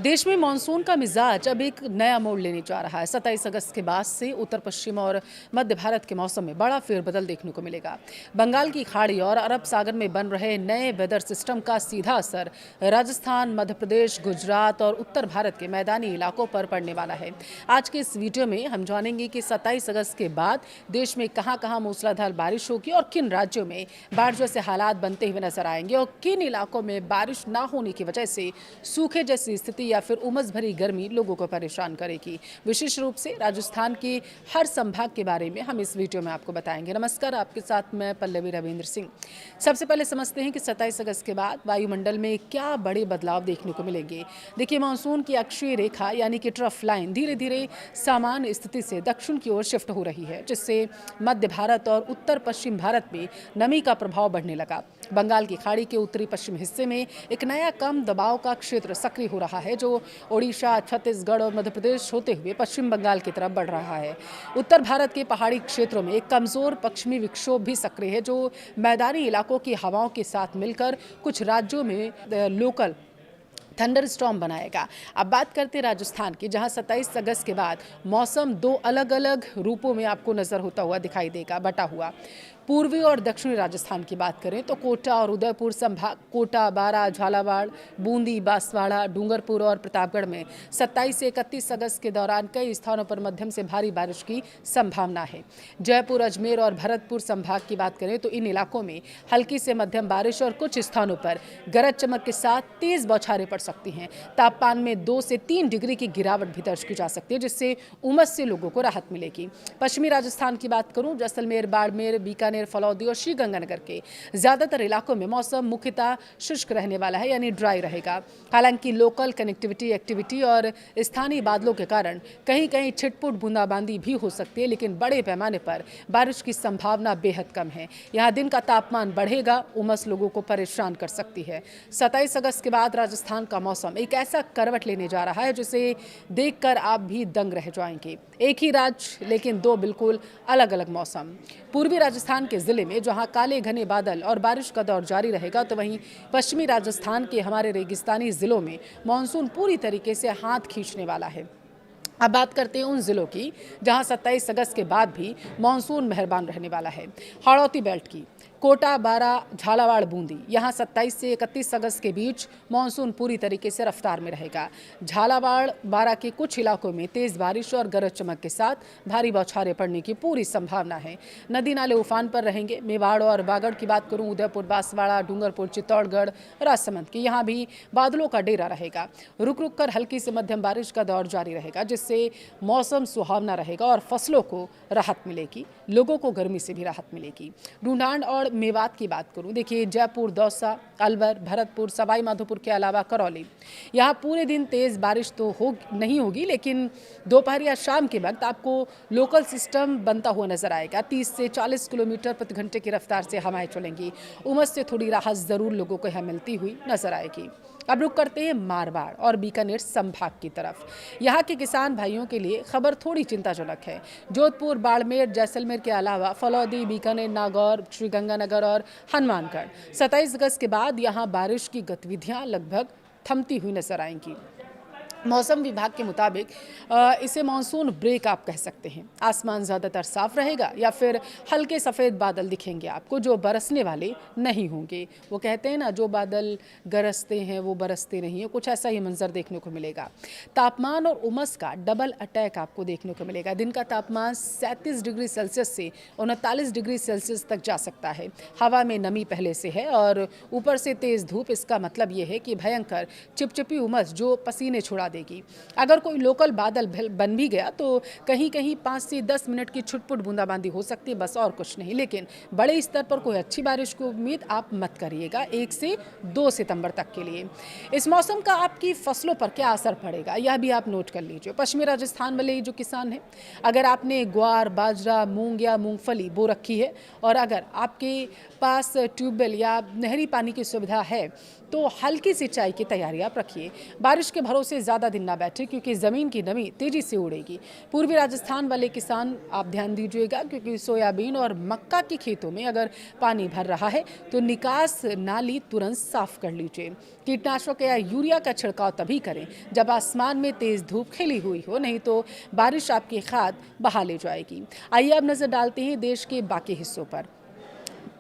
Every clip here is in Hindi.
देश में मानसून का मिजाज अब एक नया मोड़ लेने जा रहा है। 27 अगस्त के बाद से उत्तर पश्चिम और मध्य भारत के मौसम में बड़ा फेरबदल देखने को मिलेगा। बंगाल की खाड़ी और अरब सागर में बन रहे नए वेदर सिस्टम का सीधा असर राजस्थान, मध्य प्रदेश, गुजरात और उत्तर भारत के मैदानी इलाकों पर पड़ने वाला है। आज के इस वीडियो में हम जानेंगे कि 27 अगस्त के बाद देश में कहां कहां मूसलाधार बारिश होगी और किन राज्यों में बाढ़ जैसे हालात बनते हुए नजर आएंगे और किन इलाकों में बारिश न होने की वजह से सूखे जैसी स्थिति या फिर उमस भरी गर्मी लोगों को परेशान करेगी। विशेष रूप से राजस्थान के हर संभाग के बारे में हम इस वीडियो में आपको बताएंगे। नमस्कार, आपके साथ मैं पल्लवी रविंद्र सिंह। सबसे पहले समझते हैं कि 27 अगस्त के बाद वायुमंडल में क्या बड़े बदलाव देखने को मिलेंगे। देखिए, मानसून की अक्षीय रेखा यानी कि ट्रफ लाइन धीरे धीरे सामान्य स्थिति से दक्षिण की ओर शिफ्ट हो रही है, जिससे मध्य भारत और उत्तर पश्चिम भारत में नमी का प्रभाव बढ़ने लगा। बंगाल की खाड़ी के उत्तरी पश्चिम हिस्से में एक नया कम दबाव का क्षेत्र सक्रिय हो रहा है, जो ओडिशा, छत्तीसगढ़ और मध्य प्रदेश होते हुए पश्चिम बंगाल की तरफ बढ़ रहा है। उत्तर भारत के पहाड़ी क्षेत्रों में एक कमजोर पश्चिमी विक्षोभ भी सक्रिय है, जो मैदानी इलाकों की हवाओं के साथ मिलकर कुछ राज्यों में लोकल थंडर स्टॉर्म बनाएगा। अब बात करते हैं राजस्थान की, जहां 27 अगस्त के बाद मौसम दो अलग अलग रूपों में आपको नजर होता हुआ दिखाई देगा, बटा हुआ। पूर्वी और दक्षिणी राजस्थान की बात करें तो कोटा और उदयपुर संभाग, कोटा, बारां, झालावाड़, बूंदी, बांसवाड़ा, डूंगरपुर और प्रतापगढ़ में 27 से 31 अगस्त के दौरान कई स्थानों पर मध्यम से भारी बारिश की संभावना है। जयपुर, अजमेर और भरतपुर संभाग की बात करें तो इन इलाकों में हल्की से मध्यम बारिश और कुछ स्थानों पर गरज चमक के साथ तेज बौछारें पड़ सकती हैं। तापमान में 2 से 3 डिग्री की गिरावट भी दर्ज की जा सकती है, जिससे उमस से लोगों को राहत मिलेगी। पश्चिमी राजस्थान की बात करूं, जैसलमेर, बाड़मेर, बीकानेर, फलौदी और श्रीगंगानगर के ज्यादातर इलाकों में मौसम मुख्यतः शुष्क रहने वाला है, यानी ड्राई रहेगा। हालांकि लोकल कनेक्टिविटी एक्टिविटी और स्थानीय बादलों के कारण कहीं कहीं छिटपुट बूंदाबांदी भी हो सकती है, लेकिन बड़े पैमाने पर बारिश की संभावना बेहद कम है। यहाँ दिन का तापमान बढ़ेगा, उमस लोगों को परेशान कर सकती है। 27 अगस्त के बाद राजस्थान का मौसम एक ऐसा करवट लेने जा रहा है जिसे देखकर आप भी दंग रह जाएंगे। एक ही राज्य लेकिन दो बिल्कुल अलग अलग मौसम। पूर्वी राजस्थान के जिले में जहां काले घने बादल और बारिश का दौर जारी रहेगा, तो वहीं पश्चिमी राजस्थान के हमारे रेगिस्तानी जिलों में मानसून पूरी तरीके से हाथ खींचने वाला है। अब बात करते हैं उन जिलों की जहां 27 अगस्त के बाद भी मानसून मेहरबान रहने वाला है। हाड़ौती बेल्ट की कोटा, बारां, झालावाड़, बूंदी, यहाँ 27 से 31 अगस्त के बीच मानसून पूरी तरीके से रफ्तार में रहेगा। झालावाड़, बारां के कुछ इलाकों में तेज बारिश और गरज चमक के साथ भारी बौछारें पड़ने की पूरी संभावना है। नदी नाले उफान पर रहेंगे। मेवाड़ और बागड़ की बात करूं, उदयपुर, बांसवाड़ा, डूंगरपुर, चित्तौड़गढ़, राजसमंद की यहाँ भी बादलों का डेरा रहेगा। रुक रुक कर हल्की से मध्यम बारिश का दौर जारी रहेगा, जिससे मौसम सुहावना रहेगा और फसलों को राहत मिलेगी, लोगों को गर्मी से भी राहत मिलेगी। ढूंढान और मेवात की बात करूं, देखिए जयपुर, दौसा, अलवर, भरतपुर, सवाई माधोपुर के अलावा करौली, यहाँ पूरे दिन तेज बारिश तो नहीं होगी, लेकिन दोपहर या शाम के वक्त आपको लोकल सिस्टम बनता हुआ नजर आएगा। 30 से 40 किलोमीटर प्रति घंटे की रफ्तार से हवाएं चलेंगी। उमस से थोड़ी राहत जरूर लोगों को यहाँ मिलती हुई नजर आएगी। अब रुक करते हैं मारवाड़ और बीकानेर संभाग की तरफ। यहाँ के किसान भाइयों के लिए खबर थोड़ी चिंताजनक है। जोधपुर, बाड़मेर, जैसलमेर के अलावा फलौदी, बीकानेर, नागौर, श्रीगंगानगर और हनुमानगढ़ 27 अगस्त के बाद यहाँ बारिश की गतिविधियाँ लगभग थमती हुई नजर आएंगी। मौसम विभाग के मुताबिक इसे मानसून ब्रेक आप कह सकते हैं। आसमान ज़्यादातर साफ रहेगा या फिर हल्के सफ़ेद बादल दिखेंगे आपको, जो बरसने वाले नहीं होंगे। वो कहते हैं ना, जो बादल गरजते हैं वो बरसते नहीं है, कुछ ऐसा ही मंजर देखने को मिलेगा। तापमान और उमस का डबल अटैक आपको देखने को मिलेगा। दिन का तापमान 37 डिग्री सेल्सियस से 39 डिग्री सेल्सियस तक जा सकता है। हवा में नमी पहले से है और ऊपर से तेज़ धूप। इसका मतलब ये है कि भयंकर चिपचिपी उमस जो पसीने छुड़ा देगी। अगर कोई लोकल बादल बन भी गया तो कहीं कहीं 5 से 10 मिनट की छुटपुट बूंदाबांदी हो सकती है, बस और कुछ नहीं। लेकिन बड़े स्तर पर कोई अच्छी बारिश की उम्मीद आप मत करिएगा 1 से 2 सितंबर तक के लिए। इस मौसम का आपकी फसलों पर क्या असर पड़ेगा, यह भी आप नोट कर लीजिए। पश्चिमी राजस्थान वाले जो किसान हैं, अगर आपने ग्वार, बाजरा, मूंग या मूंगफली बो रखी है और अगर आपके पास ट्यूबवेल या नहरी पानी की सुविधा है, तो हल्की सिंचाई की तैयारी आप रखिए। बारिश के भरोसे ज़्यादा दिन ना बैठे क्योंकि ज़मीन की नमी तेजी से उड़ेगी। पूर्वी राजस्थान वाले किसान आप ध्यान दीजिएगा क्योंकि सोयाबीन और मक्का के खेतों में अगर पानी भर रहा है तो निकास नाली तुरंत साफ कर लीजिए। कीटनाशक या यूरिया का छिड़काव तभी करें जब आसमान में तेज धूप खिली हुई हो, नहीं तो बारिश आपकी खाद बहा ले जाएगी। आइए अब नजर डालते हैं देश के बाकी हिस्सों पर।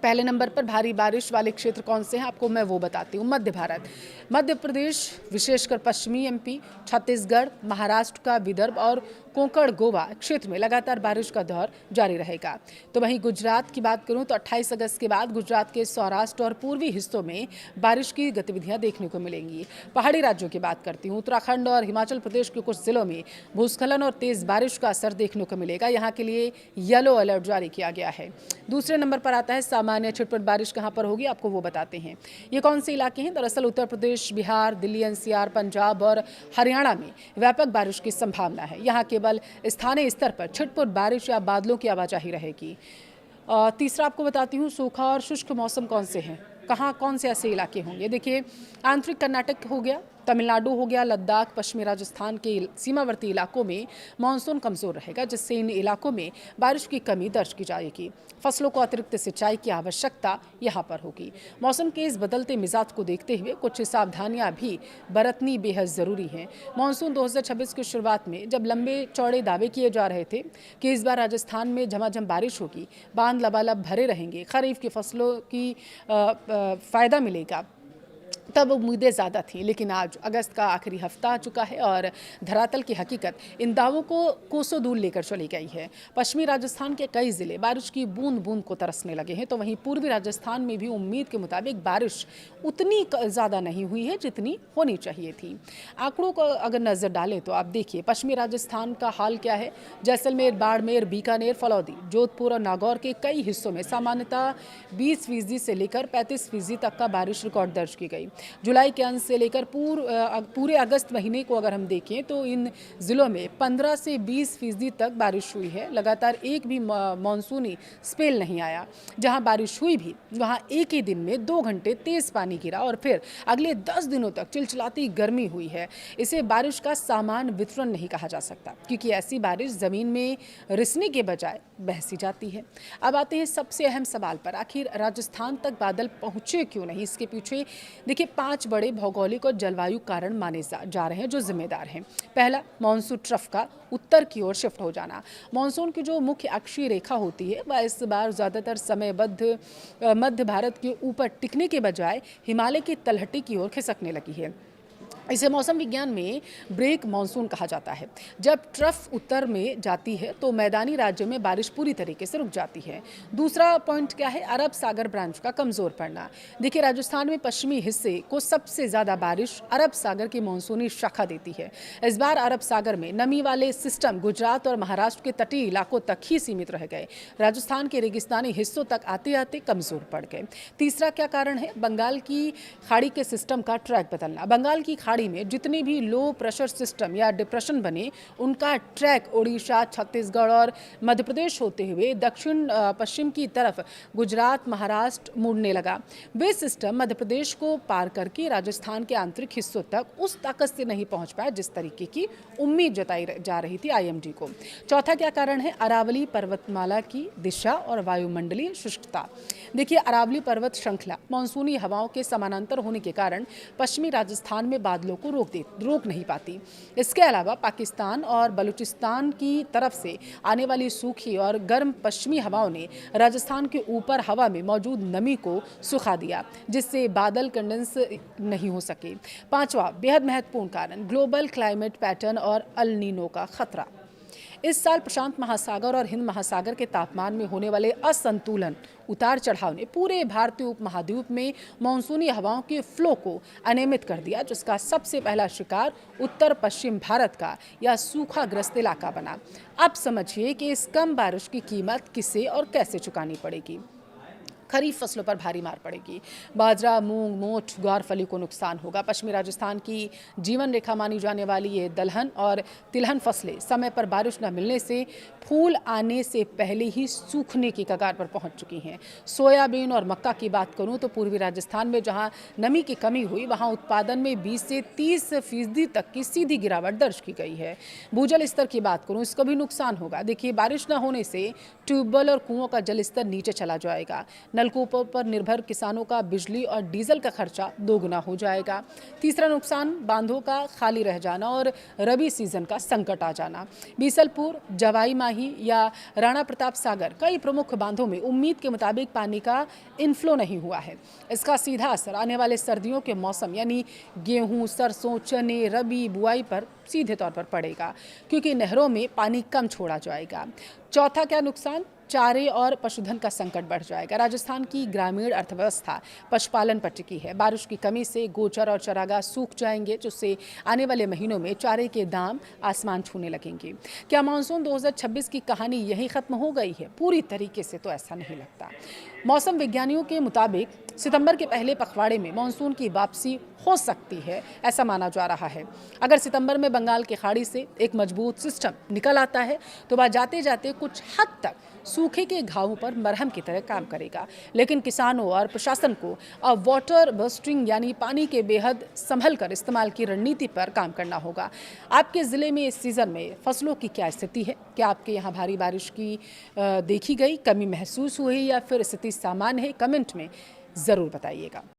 पहले नंबर पर भारी बारिश वाले क्षेत्र कौन से हैं आपको मैं वो बताती हूँ। मध्य भारत, मध्य प्रदेश विशेषकर पश्चिमी एमपी, छत्तीसगढ़, महाराष्ट्र का विदर्भ और कोंकण गोवा क्षेत्र में लगातार बारिश का दौर जारी रहेगा। तो वहीं गुजरात की बात करूं तो 28 अगस्त के बाद गुजरात के सौराष्ट्र और पूर्वी हिस्सों में बारिश की गतिविधियां देखने को मिलेंगी। पहाड़ी राज्यों की बात करती हूं, उत्तराखंड और हिमाचल प्रदेश के कुछ जिलों में भूस्खलन और तेज बारिश का असर देखने को मिलेगा। यहाँ के लिए येलो अलर्ट जारी किया गया है। दूसरे नंबर पर आता है सामान्य छिटपुट बारिश कहाँ पर होगी आपको वो बताते हैं। ये कौन से इलाके हैं? दरअसल उत्तर प्रदेश, बिहार, दिल्ली एनसीआर, पंजाब और हरियाणा में व्यापक बारिश की संभावना है। यहाँ केवल स्थानीय स्तर पर छिटपुट बारिश या बादलों की आवाजाही रहेगी। तीसरा आपको बताती हूँ सूखा और शुष्क मौसम कौन से हैं, कहाँ कौन से ऐसे इलाके होंगे। देखिए आंतरिक कर्नाटक हो गया, तमिलनाडु हो गया, लद्दाख, पश्चिमी राजस्थान के सीमावर्ती इलाकों में मानसून कमजोर रहेगा जिससे इन इलाकों में बारिश की कमी दर्ज की जाएगी। फसलों को अतिरिक्त सिंचाई की आवश्यकता यहाँ पर होगी। मौसम के इस बदलते मिजाज को देखते हुए कुछ सावधानियां भी बरतनी बेहद जरूरी हैं। मानसून 2026 की शुरुआत में जब लंबे चौड़े दावे किए जा रहे थे कि इस बार राजस्थान में झमाझम बारिश होगी, बांध लबालब भरे रहेंगे, खरीफ की फसलों की फायदा मिलेगा, तब उम्मीदें ज़्यादा थीं। लेकिन आज अगस्त का आखिरी हफ्ता आ चुका है और धरातल की हकीकत इन दावों को कोसों दूर लेकर चली गई है। पश्चिमी राजस्थान के कई जिले बारिश की बूंद बूंद को तरसने लगे हैं, तो वहीं पूर्वी राजस्थान में भी उम्मीद के मुताबिक बारिश उतनी ज़्यादा नहीं हुई है जितनी होनी चाहिए थी। आंकड़ों को अगर नज़र डालें तो आप देखिए पश्चिमी राजस्थान का हाल क्या है। जैसलमेर, बाड़मेर, बीकानेर, फलौदी, जोधपुर और नागौर के कई हिस्सों में सामान्यतः 20% से लेकर 35% तक का बारिश रिकॉर्ड दर्ज की गई। जुलाई के अंत से लेकर पूरे अगस्त महीने को अगर हम देखें तो इन जिलों में 15 से 20% तक बारिश हुई है। लगातार एक भी मानसूनी स्पेल नहीं आया। जहां बारिश हुई भी वहां एक ही दिन में 2 घंटे तेज पानी गिरा और फिर अगले 10 दिनों तक चिलचिलाती गर्मी हुई है। इसे बारिश का सामान्य वितरण नहीं कहा जा सकता क्योंकि ऐसी बारिश जमीन में रिसने के बजाय बहसी जाती है। अब आते हैं सबसे अहम सवाल पर, आखिर राजस्थान तक बादल पहुंचे क्यों नहीं? इसके पीछे देखिए 5 बड़े भौगोलिक और जलवायु कारण माने जा रहे हैं जो जिम्मेदार हैं। पहला, मानसून ट्रफ का उत्तर की ओर शिफ्ट हो जाना। मानसून की जो मुख्य अक्षीय रेखा होती है वह इस बार ज़्यादातर समयबद्ध मध्य भारत के ऊपर टिकने के बजाय हिमालय की तलहटी की ओर खिसकने लगी है। इसे मौसम विज्ञान में ब्रेक मानसून कहा जाता है। जब ट्रफ उत्तर में जाती है तो मैदानी राज्यों में बारिश पूरी तरीके से रुक जाती है। दूसरा पॉइंट क्या है? अरब सागर ब्रांच का कमजोर पड़ना। देखिए राजस्थान में पश्चिमी हिस्से को सबसे ज्यादा बारिश अरब सागर की मानसूनी शाखा देती है। इस बार अरब सागर में नमी वाले सिस्टम गुजरात और महाराष्ट्र के तटीय इलाकों तक ही सीमित रह गए। राजस्थान के रेगिस्तानी हिस्सों तक आते आते कमजोर पड़ गए। तीसरा क्या कारण है? बंगाल की खाड़ी के सिस्टम का ट्रैक बदलना। बंगाल की खाड़ी में जितने भी लो प्रेशर सिस्टम या डिप्रेशन बने उनका ट्रैक ओडिशा, छत्तीसगढ़ और मध्य प्रदेश होते हुए दक्षिण पश्चिम की तरफ गुजरात, महाराष्ट्र मुड़ने लगा। वे सिस्टम मध्य प्रदेश को पार करके राजस्थान के आंतरिक हिस्सों तक उस ताकत से नहीं पहुंच पाया जिस तरीके की उम्मीद जताई जा रही थी आईएमडी को। चौथा क्या कारण है? अरावली पर्वतमाला की दिशा और वायुमंडलीय शुष्कता। देखिए अरावली पर्वत श्रृंखला मानसूनी हवाओं के समानांतर होने के कारण पश्चिमी राजस्थान में बादलों को रोक नहीं पाती। इसके अलावा पाकिस्तान और बलूचिस्तान की तरफ से आने वाली सूखी और गर्म पश्चिमी हवाओं ने राजस्थान के ऊपर हवा में मौजूद नमी को सुखा दिया जिससे बादल कंडेंस नहीं हो सके। पांचवा बेहद महत्वपूर्ण कारण ग्लोबल क्लाइमेट पैटर्न और अल नीनो का खतरा। इस साल प्रशांत महासागर और हिंद महासागर के तापमान में होने वाले असंतुलन, उतार चढ़ाव ने पूरे भारतीय उपमहाद्वीप में मानसूनी हवाओं के फ्लो को अनियमित कर दिया जिसका सबसे पहला शिकार उत्तर पश्चिम भारत का या सूखाग्रस्त इलाका बना। अब समझिए कि इस कम बारिश की कीमत किसे और कैसे चुकानी पड़ेगी। खरीफ फसलों पर भारी मार पड़ेगी। बाजरा, मूंग, मोठ, ग्वार फली को नुकसान होगा। पश्चिमी राजस्थान की जीवन रेखा मानी जाने वाली ये दलहन और तिलहन फसलें समय पर बारिश न मिलने से फूल आने से पहले ही सूखने की कगार पर पहुंच चुकी हैं। सोयाबीन और मक्का की बात करूं तो पूर्वी राजस्थान में जहां नमी की कमी हुई, वहां उत्पादन में 20 से 30% तक की सीधी गिरावट दर्ज की गई है। भूजल स्तर की बात करूं, इसका भी नुकसान होगा। देखिए, बारिश न होने से ट्यूबवेल और कुओं का जल स्तर नीचे चला जाएगा। नलकूपों पर निर्भर किसानों का बिजली और डीजल का खर्चा दोगुना हो जाएगा। तीसरा नुकसान, बांधों का खाली रह जाना और रबी सीजन का संकट आ जाना। बीसलपुर, जवाई माही या राणा प्रताप सागर कई प्रमुख बांधों में उम्मीद के मुताबिक पानी का इनफ्लो नहीं हुआ है। इसका सीधा असर आने वाले सर्दियों के मौसम यानी गेहूं, सरसों, चने, रबी बुआई पर सीधे तौर पर पड़ेगा, क्योंकि नहरों में पानी कम छोड़ा जाएगा। चौथा क्या नुकसान, चारे और पशुधन का संकट बढ़ जाएगा। राजस्थान की ग्रामीण अर्थव्यवस्था पशुपालन पर टिकी है। बारिश की कमी से गोचर और चरागाह सूख जाएंगे, जिससे आने वाले महीनों में चारे के दाम आसमान छूने लगेंगे। क्या मानसून 2026 की कहानी यहीं खत्म हो गई है? पूरी तरीके से तो ऐसा नहीं लगता। मौसम विज्ञानियों के मुताबिक सितंबर के पहले पखवाड़े में मानसून की वापसी हो सकती है, ऐसा माना जा रहा है। अगर सितंबर में बंगाल की खाड़ी से एक मजबूत सिस्टम निकल आता है तो वह जाते जाते कुछ हद तक सूखे के घावों पर मरहम की तरह काम करेगा। लेकिन किसानों और प्रशासन को अब वाटर बस्टिंग यानी पानी के बेहद संभल कर इस्तेमाल की रणनीति पर काम करना होगा। आपके ज़िले में इस सीज़न में फसलों की क्या स्थिति है? क्या आपके यहाँ भारी बारिश की देखी गई, कमी महसूस हुई या फिर स्थिति सामान्य है? कमेंट में ज़रूर बताइएगा।